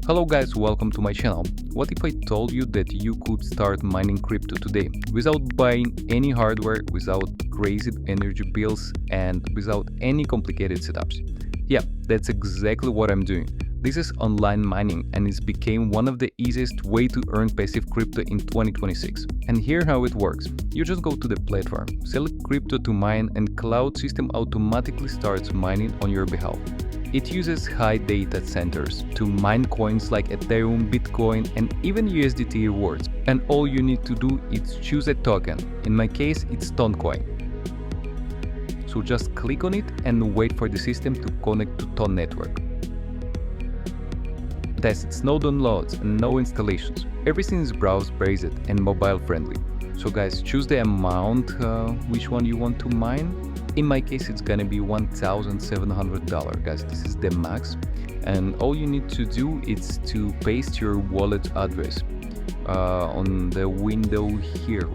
Hello guys, welcome to my channel. What if I told you that you could start mining crypto today without buying any hardware, without crazy energy bills, and without any complicated setups? Yeah, that's exactly what I'm doing. This is online mining and it became one of the easiest way to earn passive crypto in 2026. And here how it works. You just go to the platform, select crypto to mine and cloud system automatically starts mining on your behalf. It uses high data centers to mine coins like Ethereum, Bitcoin, and even USDT rewards. And all you need to do is choose a token. In my case, it's Toncoin. So just click on it and wait for the system to connect to Ton network. Test its no downloads and no installations. Everything is browser-based and mobile-friendly. So guys, choose the amount, which one you want to mine. In my case, it's gonna be $1,700, guys. This is the max, and all you need to do is to paste your wallet address on the window here.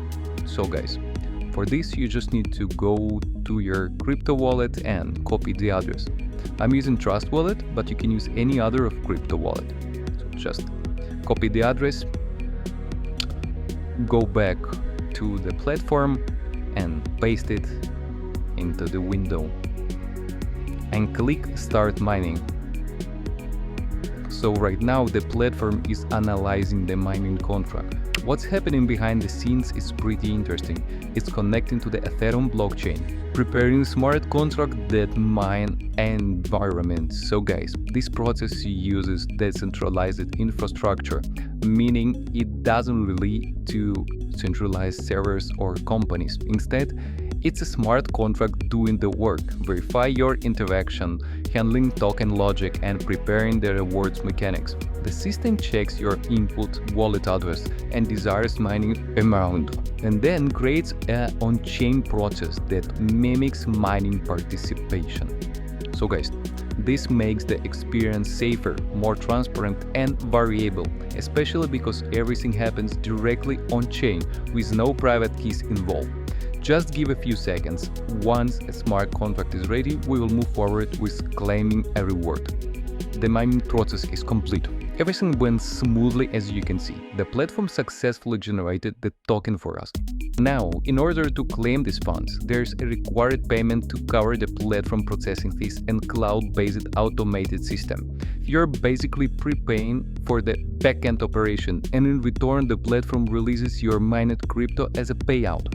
So guys, for this you just need to go to your crypto wallet and copy the address. I'm using Trust Wallet, but you can use any other of crypto wallet. So just copy the address, go back to the platform and paste it into the window and click Start Mining. So right now the platform is analyzing the mining contract. What's happening behind the scenes is pretty interesting. It's connecting to the Ethereum blockchain, preparing smart contracts that mine environment. So guys, this process uses decentralized infrastructure, meaning it doesn't relate to centralized servers or companies. Instead, it's a smart contract doing the work, verify your interaction, handling token logic, and preparing the rewards mechanics. The system checks your input wallet address and desired mining amount, and then creates an on-chain process that mimics mining participation. So guys, this makes the experience safer, more transparent, and variable, especially because everything happens directly on-chain with no private keys involved. Just give a few seconds. Once a smart contract is ready, we will move forward with claiming a reward. The mining process is complete. Everything went smoothly as you can see. The platform successfully generated the token for us. Now, in order to claim these funds, there's a required payment to cover the platform processing fees and cloud-based automated system. You're basically prepaying for the backend operation, and in return the platform releases your mined crypto as a payout.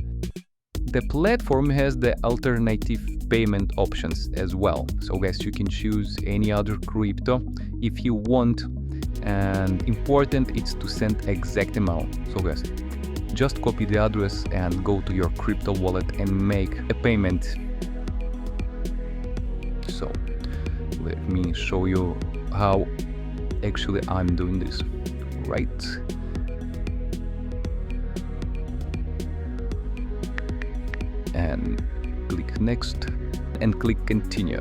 The platform has the alternative payment options as well. So guys, you can choose any other crypto if you want, and important is to send exact amount. So guys, just copy the address and go to your crypto wallet and make a payment. So let me show you how actually I'm doing this, right? And click next and click continue.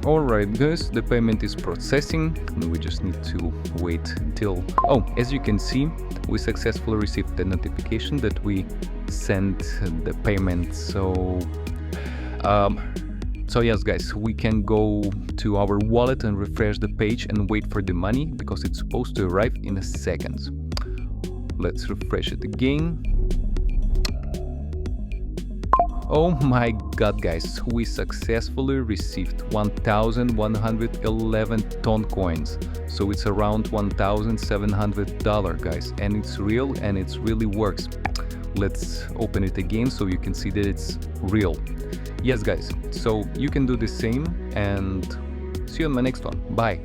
Alright guys, the payment is processing and we just need to wait until... Oh, as you can see, we successfully received the notification that we sent the payment. So yes guys, we can go to our wallet and refresh the page and wait for the money because it's supposed to arrive in a second. Let's refresh it again. Oh my god guys, we successfully received 1,111 ton coins. So it's around $1,700 guys, and it's real and it really works. Let's open it again so you can see that it's real. Yes guys, so you can do the same and see you on my next one. Bye.